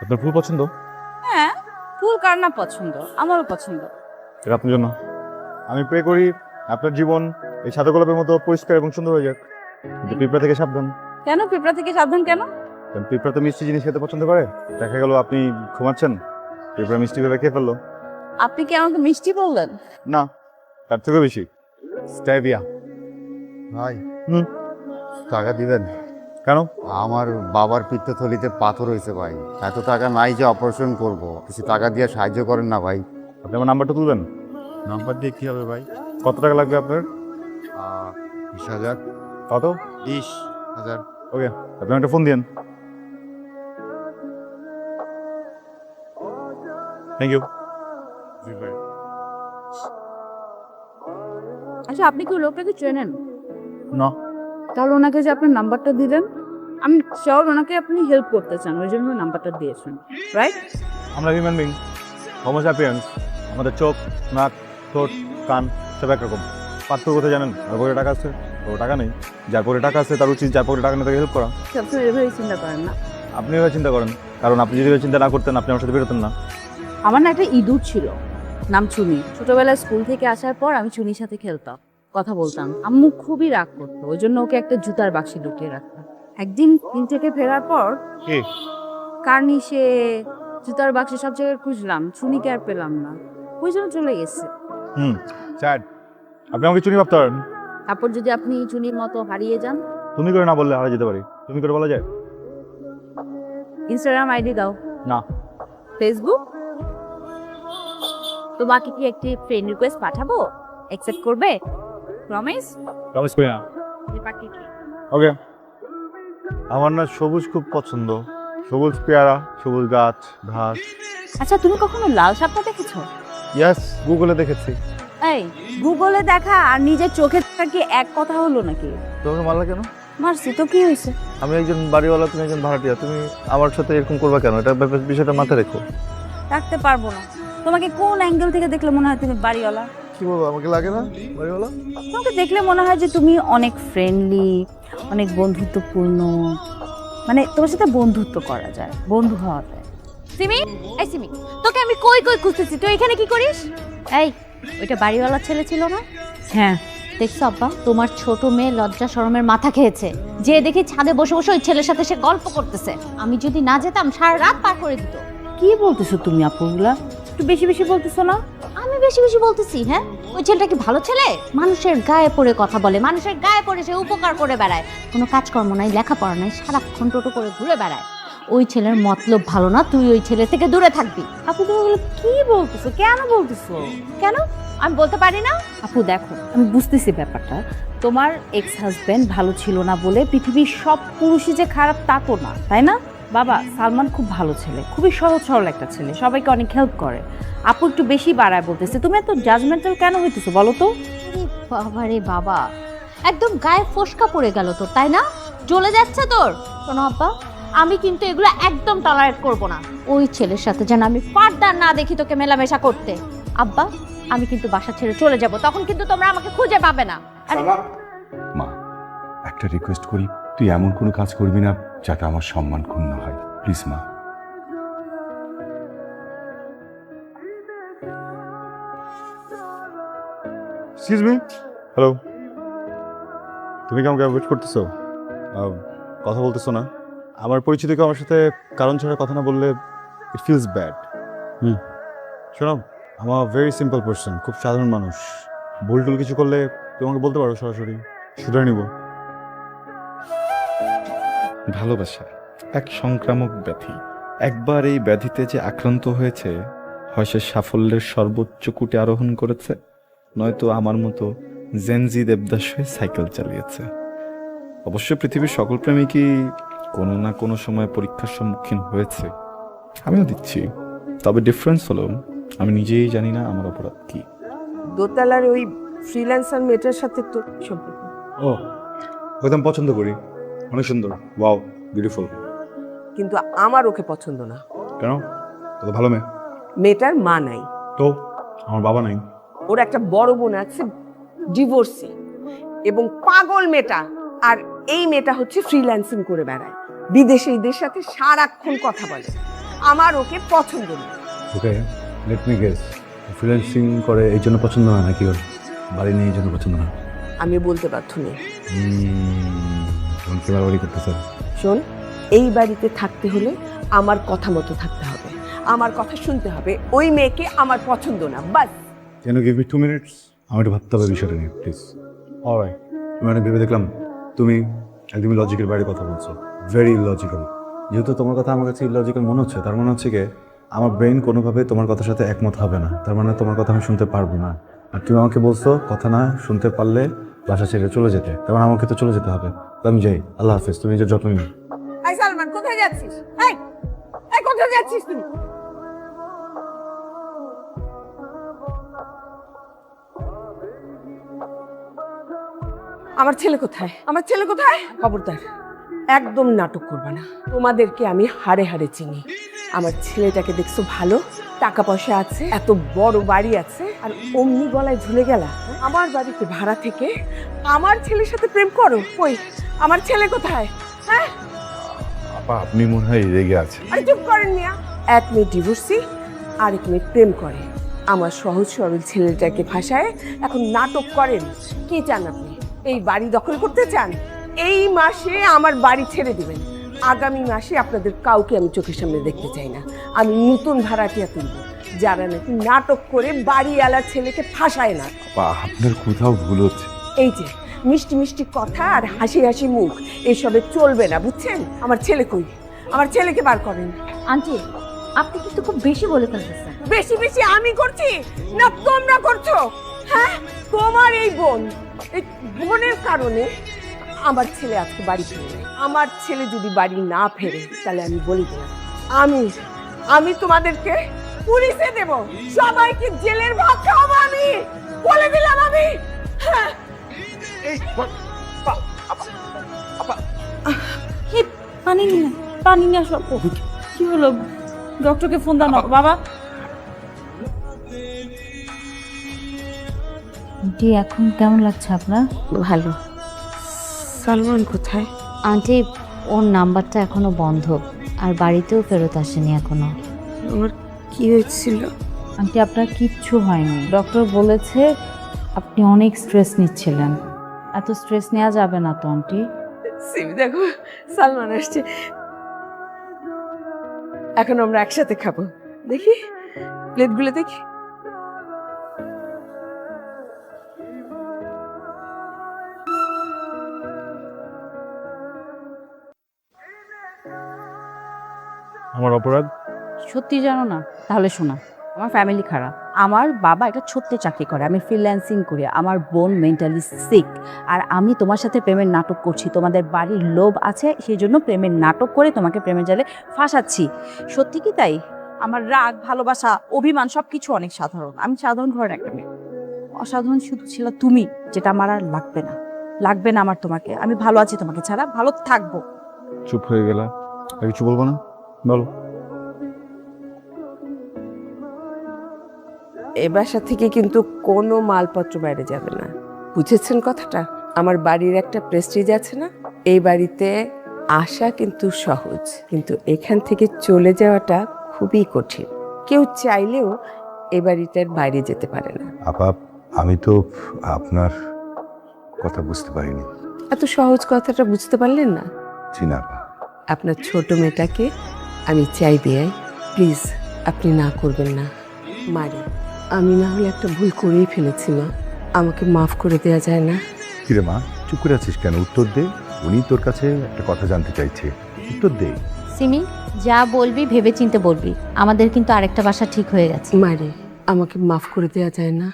আপনার ফুল পছন্দ? হ্যাঁ, ফুল কার না পছন্দ, আমারও পছন্দ। এটা আপনার জন্য। আমি প্রে করি আপনার জীবন এই সাদা গোলাপের মতো পরিষ্কার এবং সুন্দর হয়ে যাক। কিন্তু পিঁপড়া থেকে সাবধান। কেন পিঁপড়া থেকে সাবধান কেন? কারণ পিঁপড়া তো মিষ্টি জিনিস খেতে পছন্দ করে। দেখা গেল আপনি ঘুমাচ্ছেন, পিঁপড়া মিষ্টি ভেবে খেয়ে ফেললো। আপনি কি আমাকে মিষ্টি বললেন? না, তার থেকেও বেশি স্ট্যাভিয়া। ভাই হুম, টাকা দিবেন? কেন? আমার বাবার পিত্তথলিতে পাথর হয়েছে ভাই, এত টাকা নাই যে অপারেশন করব, কিছু টাকা দিয়ে সাহায্য করেন না ভাই। আপনি আমার নাম্বারটা তুলবেন? নাম্বার দিয়ে কি হবে ভাই? কত টাকা লাগবে আপনার? 20,000। কত? 20,000। ওকে, আপনি একটা ফোন দিন। Thank you. জি ভাই। আচ্ছা, আপনি কি লোকটাকে চেনেন? না। তাহলে ওনাকে যে আপনার নাম্বারটা দিলেন, আমি শিওর ওনাকে আপনি হেল্প করতে চান, ওই জন্য নাম্বারটা দিয়েছেন, রাইট? আমরা হিউম্যান বিং, হোমো স্যাপিয়েন্স। আমাদের চোখ, নাক, ঠোঁট, কান সব একরকম। পার্থক্য কোথায় জানেন? আর পরে টাকা আছে, ওর টাকা নেই। যার পরে টাকা আছে তার উচিত যার পরে টাকা নেই তাকে হেল্প করা। সবসময় এভাবে চিন্তা করেন না। আপনি এভাবে চিন্তা করেন, কারণ আপনি যদি এভাবে চিন্তা না করতেন আপনি আমার সাথে বেরোতেন না। আমার না একটা ইঁদুর ছিল, নাম চুনি। ছোটবেলায় স্কুল থেকে আসার পর আমি চুনির সাথে খেলতাম, কথা বলতাম। আম্মু খুবই রাগ করতো, ওই জন্য ওকে একটা জুতার বাক্সে ঢুকিয়ে রাখতাম। একদিন দিন থেকে ফেরার পর কি? কার্নিশে, জুতার বাক্সে সব জায়গায় খুঁজলাম, চুনিকে আর পেলাম না, ওই জন্য চলে গেছে। স্যাড। আপনি আমাকে চুনি ভাবতে পারেন। তারপর যদি আপনি চুনির মতো হারিয়ে যান? তুমি করে না বললে হারা যেতে পারি, তুমি করে বলা যায়? ইনস্টাগ্রাম আইডি দাও। না। ফেসবুক? তোমাকে কি একটি ফ্রেন্ড রিকোয়েস্ট পাঠাবো, অ্যাকসেপ্ট করবে? প্রমিস? প্রমিস করি না। পাঠিয়ে কি? ওকে। আমার না সবুজ খুব পছন্দ। সবুজ পেয়ারা, সবুজ গাছ, ঘাস। আচ্ছা, তুমি কখনো লাল সাপটা দেখেছো? ইয়াস, গুগলে দেখেছি। এই, গুগলে দেখা আর নিজের চোখে দেখা কি এক কথা হলো নাকি? তোমাকে মারলা কেন? মারছি তো, কি হয়েছে? আমি একজন বাড়িওয়ালা, তুমি একজন ভাড়াটিয়া, তুমি আমার সাথে এরকম করবা কেন? এটা বিষয়টা মাথায় রেখো। রাখতে পারবো না। তোমাকে কোন অ্যাঙ্গেল থেকে দেখলে মনে হয় তুমি বাড়িওয়ালা? কি বলবো, আমাকে লাগে না বাড়িওয়ালা? তোমাকে দেখলে মনে হয় যে তুমি অনেক ফ্রেন্ডলি, অনেক বন্ধুত্বপূর্ণ, মানে তোমার সাথে বন্ধুত্ব করা যায়, বন্ধু হওয়া যায়। সিমি, এই সিমি, তোকে আমি কই কই খুঁজতেছি, তুই এখানে কি করিস? এই, ওইটা বাড়িওয়ালা ছেলে ছিল না? হ্যাঁ। দেখছো আব্বা, তোমার ছোট মেয়ে লজ্জা শরমের মাথা খেয়েছে। যে দেখি ছাদে বসে বসে ওই ছেলের সাথে সে গল্প করতেছে। আমি যদি না যেতাম সারা রাত পার করে দিত। কি বলতেছো তুমি আপুগুলা? একটু বেশি বেশি বলতেছো না? আমি বেশি বেশি বলতেছি? হ্যাঁ, ওই ছেলেটা কি ভালো ছেলে? মানুষের গায়ে পড়ে কথা বলে, মানুষের গায়ে পড়ে সে উপকার করে বেড়ায়। কোনো কাজকর্ম নাই, লেখাপড়া নাই, সারাক্ষণ টোটো করে ঘুরে বেড়ায়। ওই ছেলের মতলব ভালো না, তুই ওই ছেলে থেকে দূরে থাকবি। আপু তুমি এগুলো কি বলতেছো, কেন বলতেছো? কেন? আমি বলতে পারি না? আপু দেখো, আমি বুঝতেছি ব্যাপারটা। তোমার এক্স হাজবেন্ড ভালো ছিল না বলে পৃথিবীর সব পুরুষই যে খারাপ তা তো না, তাই না? বাবা, সালমান খুব ভালো ছেলে, খুবই সহজ সরল একটা ছেলে, সবাইকে অনেক হেল্প করে। আপু একটু বেশি বাড়ায় বলতেছে। তুমি এত জাজমেন্টাল কেন হইতেছো বলো তো? আরে বাবা রে বাবা, একদম গায়ে ফোসকা পড়ে গেল তোর, তাই না? জ্বলে যাচ্ছে তোর। শোনো আব্বা, আমি কিন্তু এগুলো একদম টলারেট করব না। ওই ছেলের সাথে যেন আমি ফার্দার না দেখি তোকে মেলামেশা করতে। আব্বা, আমি কিন্তু বাসা ছেড়ে চলে যাব, তখন কিন্তু তোমরা আমাকে খুঁজে পাবে না। আরে মা, একটা রিকোয়েস্ট করি, তুই এমন কোনো কাজ করবি না যাতে আমার সম্মান ক্ষুণ্ণ হয়, প্লিজ মা। Excuse me. হ্যালো। তুমি কি আমাকে ওয়েট করতেছো? কথা বলতেছো না? আমার পরিচিত কেউ আমার সাথে কারণ ছাড়া কথা না বললে ইট ফিলস ব্যাড। শোনো, আমার ভেরি সিম্পল পার্সন, খুব সাধারণ মানুষ। ভুল টুল কিছু করলে তোমাকে বলতে পারো, সরাসরি শুধরে নিব। ভালোবাসা এক সংক্রামক ব্যাধি। একবার এই ব্যাধিতে যে আক্রান্ত হয়েছে, হয় সে সাফল্যের সর্বোচ্চ কুটে আরোহণ করেছে, নয়তো আমার মতো জেনজি দেবদাস হয়ে সাইকেল চালিয়েছে। অবশ্য পৃথিবীর সকল প্রেমিকই কোনো না কোনো সময় পরীক্ষার সম্মুখীন হয়েছে, আমিও দিচ্ছি। তবে ডিফারেন্স হলো আমি নিজেই জানি না আমার অপরাধ কি। দোতলার ওই ফ্রিল্যান্সার মেয়েটার সাথে তোর সম্পর্ক? ও, ওকে আমি পছন্দ করি, অনেক সুন্দর, ওয়াও, বিউটিফুল। কিন্তু আমার ওকে পছন্দ না। কেন? ও তো ভালো মেয়ে। মেয়েটার মা নাই, তো আমার বাবা নাই। ওর একটা বড় বোন আছে, ডিভোর্সি, এবং পাগল মেয়েটা। আর এই মেয়েটা হচ্ছে ফ্রিল্যান্সিং করে বেড়ায়, বিদেশিদের সাথে সারাক্ষণ কথা বলে। আমার ওকে পছন্দ না। ওকে, লেট মি গেস, ফ্রিল্যান্সিং করে এই জন্য পছন্দ না নাকি ওর বাড়ি নেই এই জন্য পছন্দ না? আমি বলতে পারছি না। তোমাকে বাড়ি করতে স্যার? শোন, এই বাড়িতে থাকতে হলে আমার কথা মতো থাকতে হবে, আমার কথা শুনতে হবে। ওই মেয়েকে আমার পছন্দ না, বাস। কেন গিভ মি 2 মিনিটস, আমার একটু ভাবতে হবে বিষয়টা নিয়ে প্লিজ। অলরাইট, আমি অনেক ভেবে দেখলাম তুমি একদমই লজিকের বাইরে কথা বলছো, ভেরি ইলজিক্যাল। যেহেতু তোমার কথা আমার কাছে ইলজিক্যাল মনে হচ্ছে, তার মানে হচ্ছে কি আমার ব্রেন কোনোভাবে তোমার কথার সাথে একমত হবে না, তার মানে তোমার কথা আমি শুনতে পারবো না। আর তুমি আমাকে বলছো কথা না শুনতে পারলে বাসা ছেড়ে চলে যেতে, তার মানে আমাকে তো চলে যেতে হবে। তো আমি যাই, আল্লাহ হাফেজ, তুমি নিজের যত্ন নিও। এই সালমান, কোথায় যাচ্ছিস? এই এই কোথায় যাচ্ছিস তুই? আমার ছেলে কোথায়? আমার ছেলে কোথায়? খবরদার, একদম নাটক করবে না। তোমাদেরকে আমি হাড়ে হাড়ে চিনি। আমার ছেলেটাকে দেখছো ভালো, টাকা পয়সা আছে, এত বড় বাড়ি আছে, আর অমনি গলায় ঝুলে গেলা আমার বাড়িতে ভাড়া থেকে আমার ছেলের সাথে প্রেম করো। কই আমার ছেলে কোথায়? হ্যাঁ, আপা আপনি মনে হয় রেগে আছেন। আরে চুপ করেন মিয়া। এক মেয়ে ডিভোর্সি, আরেক মেয়ে প্রেম করে। আমার সহজ সরল ছেলেটাকে ফাঁসায় এখন নাটক করেন। কি চান আপনি? এই বাড়ি দখল করতে চান? এই মাসে আমার বাড়ি ছেড়ে দিবেন। আগামী মাসে আপনাদের কাউকে আমি চোখের সামনে দেখতে চাই না। আমি নতুন ভাড়াটিয়া তুলব, যারা নাকি নাটক করে বাড়িওয়ালার ছেলেকে ফাঁসায় না। আপা আপনার কোথাও ভুল হচ্ছে। এই যে মিষ্টি মিষ্টি কথা আর হাসি হাসি মুখ, এসবে চলবে না, বুঝছেন? আমার ছেলে কই? আমার ছেলেকে বার করেন। আন্টি, আপনি কিন্তু খুব বেশি বলে ফেলতেছেন। বেশি বেশি আমি করছি না তোমরা করছো? হ্যাঁ, তোমার এই বোন, এই বোনের কারণে আমার ছেলে আজকে বাড়ি ফিরে। আমার ছেলে যদি বাড়ি না ফেরে, তাহলে আমি বলি দিলাম, আমি তোমাদেরকে পুলিশে দেব, সবাইকে জেলের ভাত খাওয়াবো। আমি বলে দিলাম, আমি। হ্যাঁ, পানি নিয়ে পানি নিয়ে আসো। কি হলো? ডক্টরকে ফোন দাও না বাবা। আন্টি, এখন কেমন লাগছে আপনার? ভালো। সালমান কোথায়? আন্টি, ওর নাম্বারটা এখনো বন্ধ, আর বাড়িতেও ফেরত আসেনি এখনো। আমার কি হয়েছিল? আন্টি, আপনার কিচ্ছু হয়নি। ডক্টর বলেছে আপনি অনেক স্ট্রেস নিচ্ছিলেন। এত স্ট্রেস নেওয়া যাবে না তো আন্টি। সিমি দেখো, সালমান আসছে। এখন আমরা একসাথে খাবো। দেখি প্লেটগুলো, দেখি। আমার অপরাধ? সত্যি জানো না? তাহলে শোনা, আমার ফ্যামিলি খারাপ। আমার বাবা একটা ছোট্ট চাকরি করে, আমি ফ্রিল্যান্সিং করি। আমার বোন মেন্টালি সিক, আর আমি তোমার সাথে প্রেমের নাটক করছি। তোমাদের বাড়ির লোভ আছে, সেই জন্য প্রেমের নাটক করে তোমাকে প্রেমের জালে ফাঁসাচ্ছি। সত্যি কি তাই? আমার রাগ, ভালোবাসা, অভিমান সব কিছু অনেক সাধারণ। আমি সাধারণ ঘরের একটা মেয়ে। অসাধারণ শুধু ছিল তুমি, যেটা আমার আর লাগবে না। লাগবে না আমার তোমাকে। আমি ভালো আছি তোমাকে ছাড়া, ভালো থাকবো। চুপ হয়ে গেলা, আর কিছু বলবো না? বলো। এ বাসা থেকে কিন্তু কোনো মালপত্র বাইরে যাবে না, বুঝেছেন কথাটা? আমার বাড়ির একটা প্রেস্টিজ আছে না? এই বাড়িতে আসা কিন্তু সহজ, কিন্তু এখান থেকে চলে যাওয়াটা খুবই কঠিন। কেউ চাইলেও এ বাড়িটার বাইরে যেতে পারে না। আপা আমি তো আপনার কথা বুঝতে পারিনি। এত সহজ কথাটা বুঝতে পারলেন না? জি না আপা। আপনার ছোট মেয়েটাকে আমি চাই বিয়াই, প্লিজ আপনি না করবেন না। মারি, আমি না হলে একটা ভুল করেই ফেলেছি মা, আমাকে মাফ করে দেওয়া যায় না? কিরে মা, চুপ করে আছিস কেন? উত্তর দে। উনি তোর কাছে একটা কথা জানতে চাইছে, উত্তর দে। সিমি, যা বলবি ভেবে চিন্তে বলবি। আমাদের কিন্তু আরেকটা বাসা ঠিক হয়ে গেছে। মারি, আমাকে মাফ করে দেওয়া যায় না?